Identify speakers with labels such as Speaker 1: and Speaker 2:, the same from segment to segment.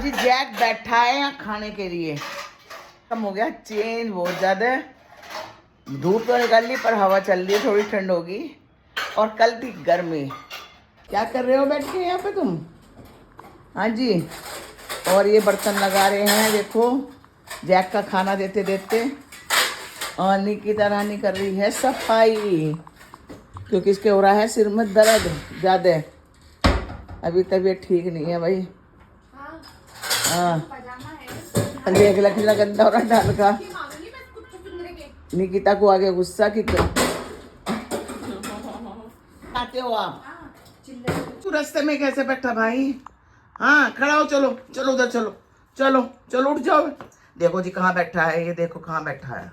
Speaker 1: जी Jack बैठा है यहाँ खाने के लिए। कम हो गया चेंज बहुत ज़्यादा। धूप तो निकल ली पर हवा चल रही है, थोड़ी ठंड होगी। और कल थी गर्मी। क्या कर रहे हो बैठ के यहाँ पे तुम? हाँ जी। और ये बर्तन लगा रहे हैं देखो, जैक का खाना देते देते। और निकिता रानी कर रही है सफाई, क्योंकि इसके हो रहा है सिर में दर्द ज़्यादा। अभी तबीयत ठीक नहीं है भाई। हाँ देख ला कितना गंदा हो रहा डाल का। निकिता को आगे गुस्सा कि आते हो आप? तू रास्ते में कैसे बैठा भाई? हाँ खड़ा हो, चलो चलो उधर, चलो चलो चलो उठ जाओ। देखो जी कहाँ बैठा है, ये देखो कहाँ बैठा है।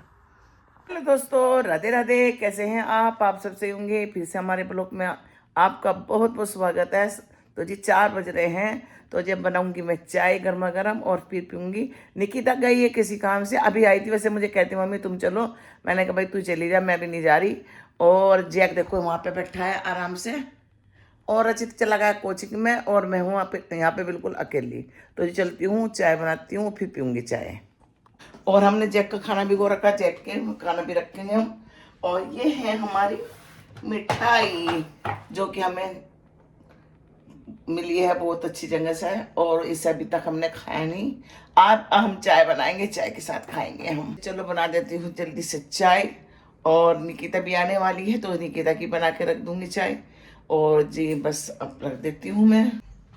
Speaker 1: हेलो दोस्तों, राधे राधे। कैसे हैं आप सब सही होंगे। फिर से हमारे ब्लॉग में आपका बहुत बहुत स्वागत है। तो जी 4 बज रहे हैं, तो जब बनाऊंगी मैं चाय गर्मा गर्म और फिर पीऊंगी। निकिता गई है किसी काम से, अभी आई थी। वैसे मुझे कहती मम्मी तुम चलो, मैंने कहा भाई तू चली जा, मैं भी नहीं जा रही। और जैक देखो वहाँ पे बैठा है आराम से। और रचित चला गया कोचिंग में, और मैं हूँ यहाँ पे बिल्कुल अकेली। तो जी चलती हूँ, चाय बनाती हूँ, फिर पीऊँगी चाय। और हमने जैक का खाना भिगो रखा, जैक के खाना भी रखेंगे हम। और ये है हमारी मिठाई, जो कि हमें मिली है बहुत अच्छी जगह से, और इसे अभी तक हमने खाया नहीं। आप हम चाय बनाएंगे, चाय के साथ खाएंगे हम। चलो बना देती हूँ जल्दी से चाय। और निकिता भी आने वाली है, तो निकिता की बना के रख दूंगी चाय। और जी बस अब रख देती हूँ मैं।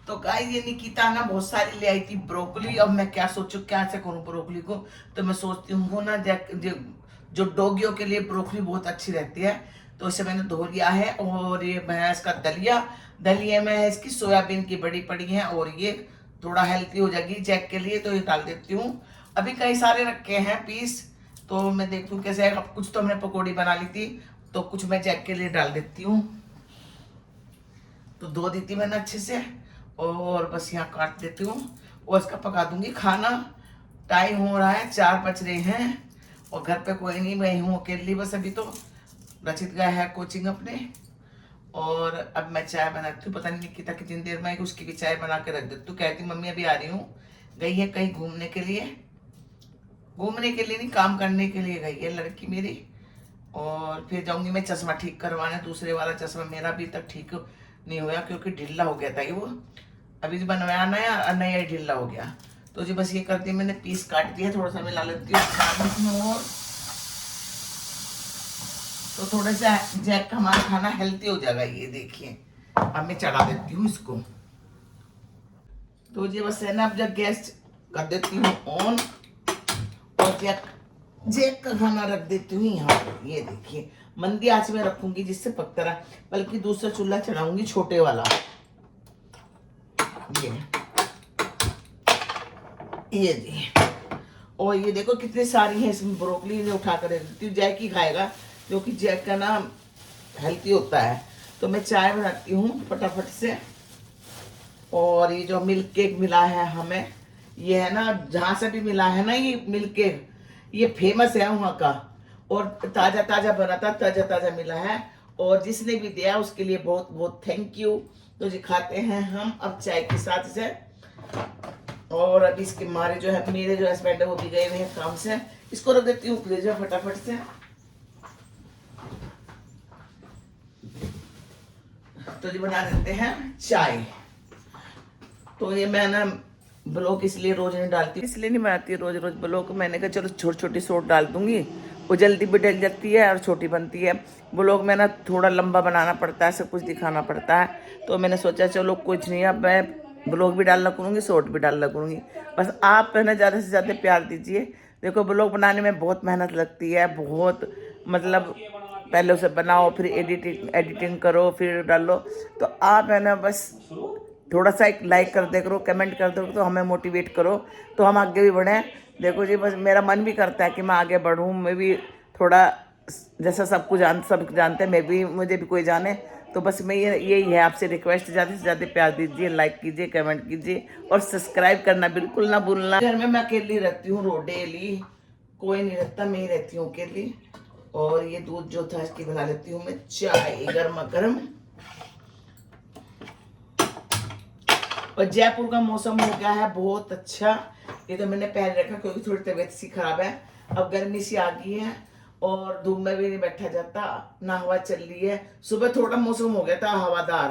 Speaker 1: तो गाइस ये निकिता ना बहुत सारी ले आई थी ब्रोकली। अब मैं क्या सोचूं क्या से करूं ब्रोकली को। तो मैं सोचती हूँ ना जो डॉगियों के लिए ब्रोकली बहुत अच्छी रहती है। तो इसे मैंने धो लिया है। और ये मैं इसका दलिया दलिए में इसकी सोयाबीन की बड़ी पड़ी है, और ये थोड़ा हेल्थी हो जाएगी जैक के लिए, तो ये डाल देती हूँ। अभी कई सारे रखे हैं पीस, तो मैं देखती हूँ कैसे। अब कुछ तो हमने पकौड़ी बना ली थी, तो कुछ मैं जैक के लिए डाल देती हूँ। तो धो दी थी मैंने अच्छे से, और बस यहाँ काट देती हूँ और इसका पका दूंगी खाना। टाइम हो रहा है 4 बज रहे हैं, और घर पे कोई नहीं, मैं हूँ अकेली बस। अभी तो रचित गया है कोचिंग अपने, और अब मैं चाय बनाती हूँ। पता नहीं निकिता कितनी देर में आएगी, उसकी भी चाय बना के रख देती हूँ। कहती मम्मी अभी आ रही हूँ। गई है कहीं घूमने के लिए, घूमने के लिए नहीं काम करने के लिए गई है लड़की मेरी। और फिर जाऊंगी मैं चश्मा ठीक करवाने, दूसरे वाला चश्मा मेरा अभी तक ठीक नहीं हुआ, क्योंकि ढीला हो गया था ये। वो अभी जो बनवाया नया नया ढीला हो गया। तो जी बस ये करती, मैंने पीस काट दिया, थोड़ा सा मिला लेती हूँ और तो थोड़ा सा जैक का हमारा खाना हेल्थी हो जाएगा। ये देखिए अब मैं चढ़ा देती हूँ इसको। तो जी बस है ना, अब जब गैस कर देती हूँ ऑन, और जैक का खाना रख देती हूँ यहाँ पर। ये देखिए मंदी आंच में रखूंगी जिससे पकता रहा, बल्कि दूसरा चूल्हा चढ़ाऊंगी छोटे वाला। ये जी, और ये देखो कितनी सारी है इसमें ब्रोकली, इन्हें उठा कर देती हूँ। जैक ही खाएगा, क्योंकि जैक का ना हेल्थी होता है। तो मैं चाय बनाती हूँ फटाफट से। और ये जो मिल्क केक मिला है हमें, ये है ना जहाँ से भी मिला है ना ये मिल्क केक, ये फेमस है वहाँ का, और ताज़ा ताज़ा बना था, ताज़ा ताज़ा मिला है। और जिसने भी दिया उसके लिए बहुत बहुत थैंक यू। तो जी खाते हैं हम अब चाय के साथ से। और अभी इसके मारे जो है मेरे जो हस्बैंड है वो भी गए हुए हैं काम से। इसको रख देती हूँ फ्रिज में फटाफट से। तो जी बना देते हैं चाय। तो ये मैं ना ब्लॉग इसलिए रोज नहीं डालती, इसलिए नहीं बनाती रोज रोज ब्लॉग। मैंने कहा चलो छोटी छोटी शॉर्ट डाल दूंगी, वो जल्दी भी डल जाती है और छोटी बनती है। ब्लॉग में ना थोड़ा लंबा बनाना पड़ता है, सब कुछ दिखाना पड़ता है। तो मैंने सोचा चलो कुछ नहीं, अब मैं ब्लॉग भी डालना करूँगी, शॉर्ट भी डालना करूँगी। बस आप है ना ज़्यादा से ज़्यादा प्यार दीजिए। देखो ब्लॉग बनाने में बहुत मेहनत लगती है, बहुत मतलब पहले उसे बनाओ, फिर एडिटिंग करो, फिर डालो। तो आप है ना बस थोड़ा सा एक लाइक कर दे करो, कमेंट कर दो, तो हमें मोटिवेट करो, तो हम आगे भी बढ़ें। देखो जी बस मेरा मन भी करता है कि मैं आगे बढ़ूँ, मैं भी थोड़ा जैसा सब जानते हैं, मैं भी मुझे भी कोई जाने। तो बस मैं यही है आपसे रिक्वेस्ट, ज़्यादा से ज़्यादा प्यार दीजिए, लाइक कीजिए, कमेंट कीजिए, और सब्सक्राइब करना बिल्कुल ना भूलना। घर में मैं अकेली रहती हूँ डेली, कोई नहीं रहता, मैं ही रहती हूँ अकेली। और ये दूध जो था इसकी बना लेती हूँ मैं चाय गर्मा गर्म। पर जयपुर का मौसम हो गया है बहुत अच्छा। ये तो मैंने पहन रखा क्योंकि थोड़ी तबीयत सी खराब है, अब गर्मी सी आ गई है और धूप में भी नहीं बैठा जाता, ना हवा चल रही है। सुबह थोड़ा मौसम हो गया था हवादार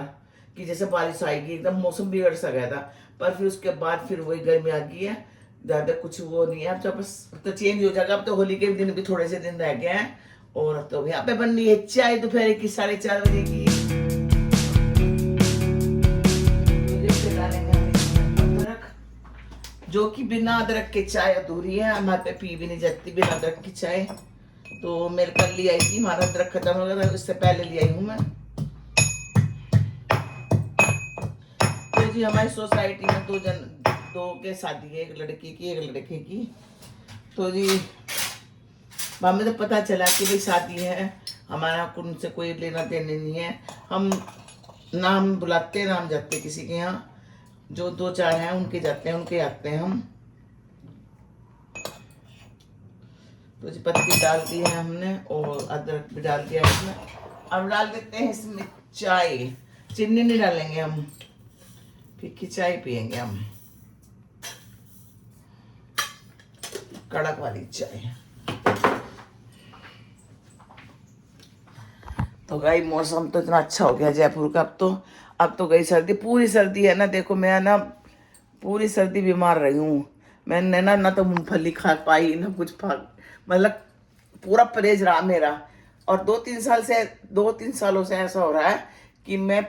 Speaker 1: कि जैसे बारिश आएगी, एकदम मौसम बिगड़ सा गया था, पर फिर उसके बाद फिर वही गर्मी आ गई है। ज्यादा कुछ वो नहीं है, अब जब बस तो चेंज हो जाएगा। अब तो होली के दिन भी थोड़े से दिन रह गए हैं। और अब तो यहाँ पे बन रही है चाय दोपहर की 4:30 बजे की। जो कि बिना अदरक के चाय अधूरी है, हमारे पे पी भी नहीं जाती बिना अदरक की चाय। तो मेरे कल ले आई थी, हमारा अदरक खत्म हो गया था, इससे पहले ले आई हूँ मैं। तो जी हमारी सोसाइटी में दो के शादी है, एक लड़की की एक लड़के की। तो जी हमें तो पता चला कि भाई शादी है, हमारा उनसे कोई लेना देना नहीं है। हम नाम बुलाते नाम जाते किसी के यहाँ, जो 2-4 हैं उनके जाते हैं, उनके आते हैं हम। तो जी पत्ती डाल दी है हमने और अदरक भी डाल दिया इसमें। अब डाल देते हैं इसमें चाय, चीनी नहीं डालेंगे हम, फीकी चाय पियेंगे हम, कड़क वाली चाय। तो भाई मौसम तो इतना अच्छा हो गया जयपुर का। अब तो गई सर्दी, पूरी सर्दी है ना। देखो मैं ना पूरी सर्दी बीमार रही हूँ। मैंने ना तो मूंगफली खा पाई ना कुछ मतलब पूरा परहेज रहा मेरा। और 2-3 सालों से ऐसा हो रहा है कि मैं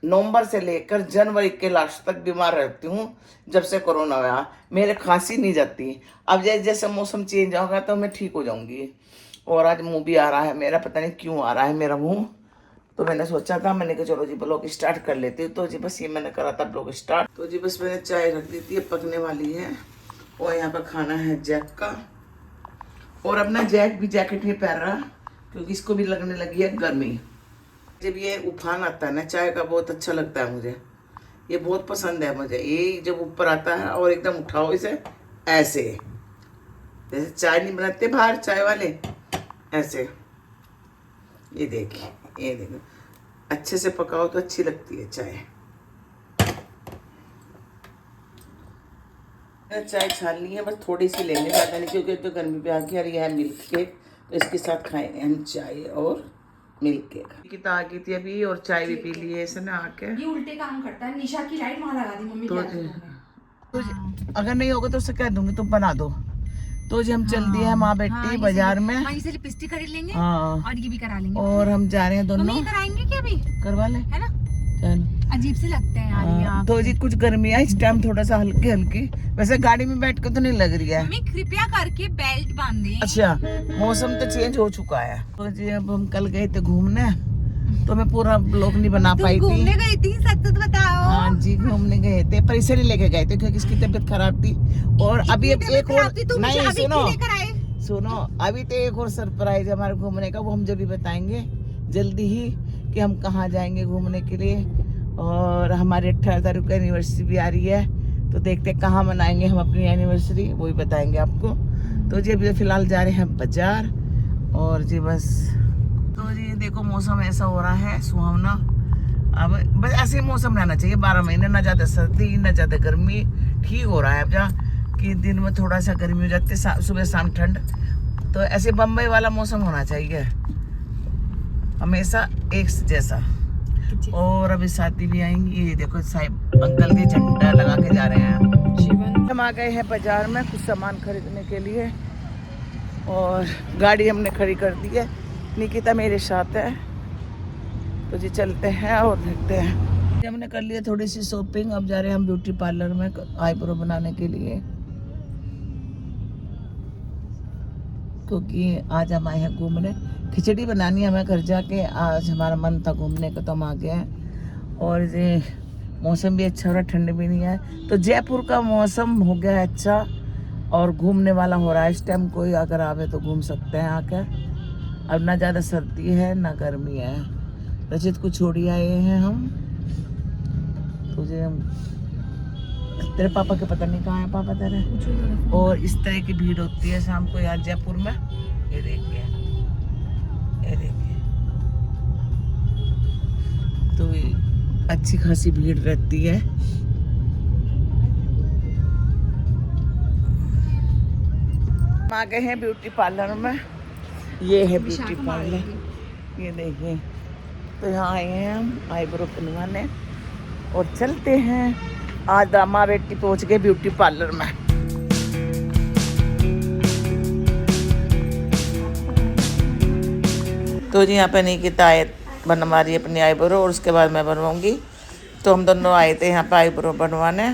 Speaker 1: नवंबर से लेकर जनवरी के लास्ट तक बीमार रहती हूँ। जब से कोरोना आया मेरे खांसी नहीं जाती। अब जैसे जैसे मौसम चेंज होगा तो मैं ठीक हो जाऊंगी। और आज मुंह भी आ रहा है मेरा, पता नहीं क्यों आ रहा है मेरा मुंह। तो मैंने सोचा था, मैंने कहा चलो जी ब्लॉग स्टार्ट कर लेती हूँ। तो जी बस ये मैंने करा था ब्लॉग स्टार्ट। तो जी बस मैंने चाय रख दी थी, पकने वाली है। और यहाँ पर खाना है जैक का। और अपना जैक भी जैकेट नहीं पहन रहा क्योंकि इसको भी लगने लगी है गर्मी। जब ये उफान आता है ना चाय का, बहुत अच्छा लगता है मुझे, ये बहुत पसंद है मुझे। ये जब ऊपर आता है और एकदम उठाओ इसे ऐसे, जैसे चाय नहीं बनाते बाहर चाय वाले, ऐसे। ये देखिए, ये देखो, अच्छे से पकाओ तो अच्छी लगती है चाय। चाय छाननी है, बस थोड़ी सी लेंगे, ज़्यादा नहीं, क्योंकि तो गर्मी पे आ गई। और ये है मिल्क केक, तो इसके साथ खाएंगे हम चाय और मिल्क केक। कितना आ गई थी अभी और चाय भी पी ली है इसने आके।
Speaker 2: ये उल्टे काम करता है। निशा की लाइट वहाँ लगा दी मम्मी।
Speaker 1: तो अगर नहीं होगा तो उसे कह दूंगी तुम बना दो। तो जी हम चल दिए हैं माँ बेटी बाजार में,
Speaker 2: वहीं से लिपस्टिक खरीद लेंगे।
Speaker 1: हाँ,
Speaker 2: और ये भी करा लेंगे।
Speaker 1: और हम जा रहे हैं दोनों।
Speaker 2: मम्मी कराएंगे क्या अभी?
Speaker 1: करवा ले,
Speaker 2: है ना?
Speaker 1: चल।
Speaker 2: अजीब से लगते हैं यार ये।
Speaker 1: तो जी कुछ गर्मी है इस टाइम, थोड़ा सा हल्की हल्की। वैसे गाड़ी में बैठ के तो नहीं लग रही है।
Speaker 2: मम्मी कृपया करके बेल्ट बांधे।
Speaker 1: अच्छा, मौसम तो चेंज हो चुका है। तो जी अब हम कल गए थे घूमने, तो मैं पूरा ब्लॉग नहीं बना पाई थी।
Speaker 2: घूमने गई थी, सच सच बताओ।
Speaker 1: हाँ जी घूमने गए थे, पर इसे नहीं लेके गए थे क्योंकि इसकी तबीयत खराब थी। और अभी एक और नहीं, सुनो अभी तो एक और सरप्राइज है हमारे घूमने का, वो हम जब भी बताएंगे जल्दी ही कि हम कहाँ जाएंगे घूमने के लिए। और हमारी 18 तारीख को एनिवर्सरी भी आ रही है, तो देखते हैं कहाँ मनाएंगे हम अपनी एनिवर्सरी, वो भी बताएंगे आपको। तो जी अभी फिलहाल जा रहे हैं बाजार। और जी बस, तो जी देखो मौसम ऐसा हो रहा है सुहावना। अब बस ऐसे ही मौसम रहना चाहिए 12 महीने, ना ज़्यादा सर्दी ना ज़्यादा गर्मी। ठीक हो रहा है अब जहाँ कि दिन में थोड़ा सा गर्मी हो जाती है, सुबह शाम ठंड। तो ऐसे बम्बई वाला मौसम होना चाहिए हमेशा एक जैसा। और अभी शादी भी आएंगी। ये देखो साहब अंकल के झंडा लगा के जा रहे हैं। हम आ गए हैं बाजार में कुछ सामान खरीदने के लिए और गाड़ी हमने खड़ी कर दी है। निकिता मेरे साथ है, तो जी चलते हैं और देखते हैं। हमने कर लिया थोड़ी सी शॉपिंग, अब जा रहे हैं हम ब्यूटी पार्लर में आईब्रो बनाने के लिए, क्योंकि आज हम आए हैं घूमने। खिचड़ी बनानी है हमें घर जाके, आज हमारा मन था घूमने का तो हम आ गए हैं। और ये मौसम भी अच्छा हो रहा है, ठंड भी नहीं है। तो जयपुर का मौसम हो गया है अच्छा और घूमने वाला हो रहा है इस टाइम। कोई अगर आवे तो घूम सकते हैं आकर। अब ना ज़्यादा सर्दी है ना गर्मी है। रचित को छोड़ी आए हैं हम। तुझे तेरे पापा के पता नहीं कहाँ है पापा तेरे। और इस तरह की भीड़ होती है शाम को यार जयपुर में। ये देखिए, ये देखिए, तो अच्छी खासी भीड़ रहती है। आ गए हैं ब्यूटी पार्लर में। ये है ब्यूटी पार्लर, ये देखिए। तो यहाँ आए हैं हम आईब्रो बनवाने और चलते हैं। आज माँ बेटी पहुँच गए ब्यूटी पार्लर में। तो जी यहाँ पे निकिता आए बनवा रही है अपनी आईब्रो और उसके बाद मैं बनवाऊंगी। तो हम दोनों आए थे यहाँ पे आईब्रो बनवाने।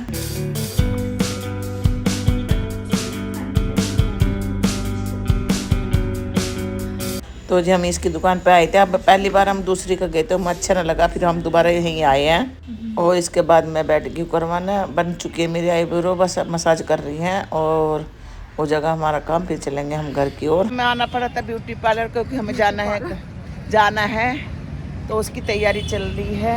Speaker 1: तो जी हम इसकी दुकान पे आए थे। अब पहली बार हम दूसरी का गए थे, हमें अच्छा ना लगा, फिर हम दोबारा यहीं आए हैं। और इसके बाद मैं बैठ गई करवाना। बन चुकी है मेरी आईब्रो, बस अब मसाज कर रही हैं और वो जगह हमारा काम, फिर चलेंगे हम घर की ओर। हमें आना पड़ा था ब्यूटी पार्लर क्योंकि हमें जाना है तो उसकी तैयारी चल रही है।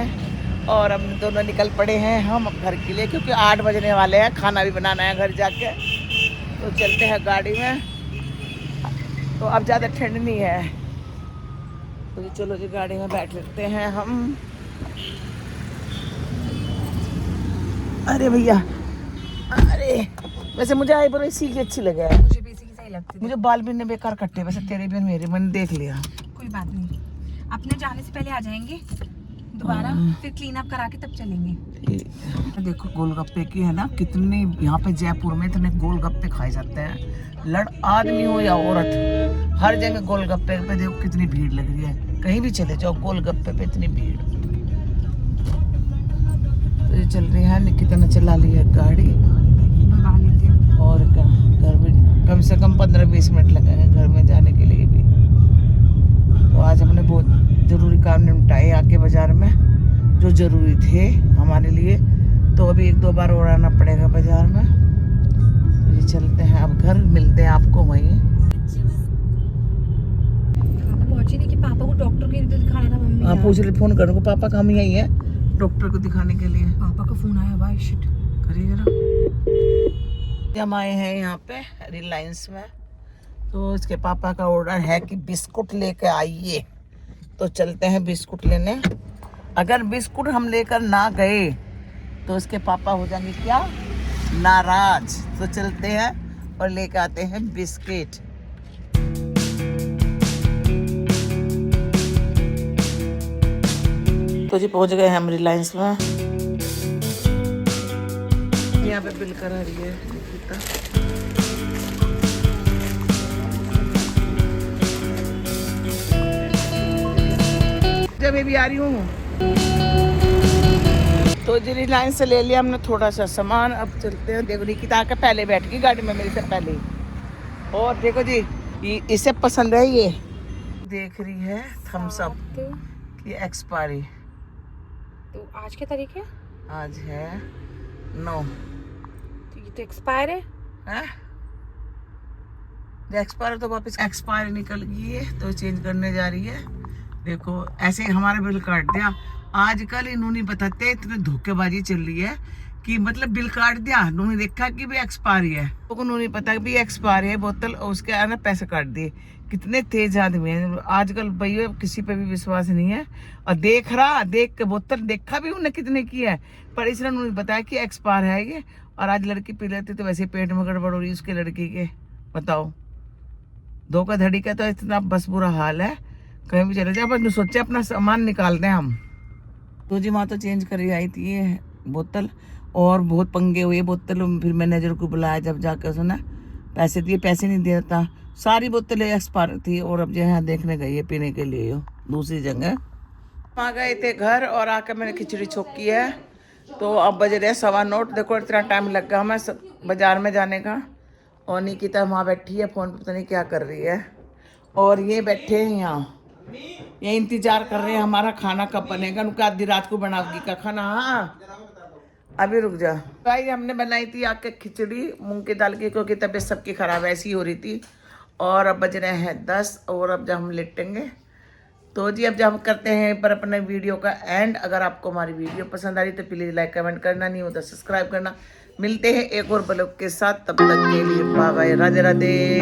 Speaker 1: और हम दोनों निकल पड़े हैं हम अब घर के लिए, क्योंकि 8 बजने वाले हैं, खाना भी बनाना है घर जाके। तो चलते हैं गाड़ी में। तो अब ज़्यादा ठंड नहीं है, तो चलो जी गाड़ी में बैठ लेते हैं हम। अरे भैया, अरे वैसे मुझे आईब्रो इसी की अच्छी लगे है।
Speaker 2: मुझे भी इसी की सही लगती है।
Speaker 1: मुझे बाल भी ने बेकार कट्टे, वैसे तेरे भी और मेरे, मैंने देख लिया।
Speaker 2: कोई बात नहीं, अपने जाने से पहले आ जाएंगे दोबारा, फिर क्लीन अप करा के तब चलेंगे।
Speaker 1: देखो गोलगप्पे की है ना, कितने यहाँ पे जयपुर में इतने गोलगप्पे खाए जाते हैं। आदमी हो या औरत, हर जगह गोलगप्पे पे देखो कितनी भीड़ लग रही है। कहीं भी चले जाओ गोलगप्पे पे इतनी भीड़। तो ये चल रही है, निकिता ने चला ली है गाड़ी। और क्या, घर में कम से कम 15-20 मिनट लगेंगे घर में जाने के लिए भी। तो आज हमने बहुत ज़रूरी काम निपटाए आके बाज़ार में, जो ज़रूरी थे हमारे लिए। तो अभी 1-2 बार और आना पड़ेगा बाज़ार में। तो ये चलते हैं अब घर, मिलते हैं आपको वहीं।
Speaker 2: पहुंची नहीं कि पापा को डॉक्टर के दिखाना था। मम्मी
Speaker 1: हाँ पूछ रही, फोन करूँगा। पापा काम ही आई है डॉक्टर को दिखाने के लिए।
Speaker 2: पापा का फोन आया भाई, शिट
Speaker 1: करिएगा ना। हम आए हैं यहाँ पे रिलायंस में। तो इसके पापा का ऑर्डर है कि बिस्कुट लेके आइए। तो चलते हैं बिस्कुट लेने। अगर बिस्कुट हम लेकर ना गए तो इसके पापा हो जाएंगे क्या, नाराज। तो चलते हैं और लेके आते हैं बिस्किट। तो जी पहुंच गए हैं हम रिलायंस में। यहाँ पे बिल करा रही है निकिता। जब मैं भी आ रही हूँ। तो जी रिलायंस से ले लिया हमने थोड़ा सा सामान। अब चलते हैं। देखो निकिता आके पहले बैठ गई गाड़ी में मेरे से पहले ही। और देखो जी इसे पसंद है, ये देख रही है थम्स अप की एक्सपायरी।
Speaker 2: तो आज क्या तारीख है?
Speaker 1: आज है 9।
Speaker 2: तो ये तो एक्सपायर है।
Speaker 1: एक्सपायर तो वापस एक्सपायर निकल गई है, तो चेंज करने जा रही है। देखो ऐसे हमारा बिल काट दिया। आजकल इन्होंने बताते इतने धोखेबाजी चल रही है कि मतलब बिल काट दिया, उन्होंने देखा कि भी एक्सपायरी है, तो उन्होंने पता कि भी एक्सपायरी है बोतल, और उसके आना पैसे काट दिए। कितने तेज आदमी है आजकल भैया, किसी पे भी विश्वास नहीं है। और देख के बोतल देखा भी उन्हें कितने की है, पर इसने उन्होंने बताया कि एक्सपायर है ये। और आज लड़की पी लेती तो वैसे पेट में गड़बड़ हो रही है उसके लड़की के। बताओ, धोखाधड़ी का तो इतना बस बुरा हाल है। कहीं भी चले जाए, बस सोचे अपना सामान निकाल दें हम। तो जी वहाँ तो चेंज कर आई थी ये बोतल, और बहुत पंगे हुए बोतल। फिर मैनेजर को बुलाया, जब जाकर सुना पैसे दिए, पैसे नहीं देता। सारी बोतलें एक्सपायर थी। और अब जो है देखने गई है पीने के लिए दूसरी जगह। आ गए थे घर और आकर मैंने खिचड़ी छोकी है। तो अब बज रहे 9:15। देखो इतना टाइम लग गया हमें बाजार में जाने का। और निकिता वहाँ बैठी है फ़ोन पर, पता नहीं क्या कर रही है। और ये बैठे हैं यहाँ, ये इंतजार कर रहे हैं हमारा खाना कब बनेगा। उनका आधी रात को बनाओगी का खाना? हाँ अभी रुक जा भाई। हमने बनाई थी आके खिचड़ी मूंग की दाल की, क्योंकि तबीयत सबकी खराब ऐसी हो रही थी। और अब बज रहे हैं 10 और अब जब हम लेटेंगे। तो जी अब जब हम करते हैं पर अपने वीडियो का एंड। अगर आपको हमारी वीडियो पसंद आ रही तो प्लीज़ लाइक कमेंट करना, नहीं होता सब्सक्राइब करना। मिलते हैं एक और ब्लॉग के साथ, तब तक के लिए बाय बाय, राधे राधे।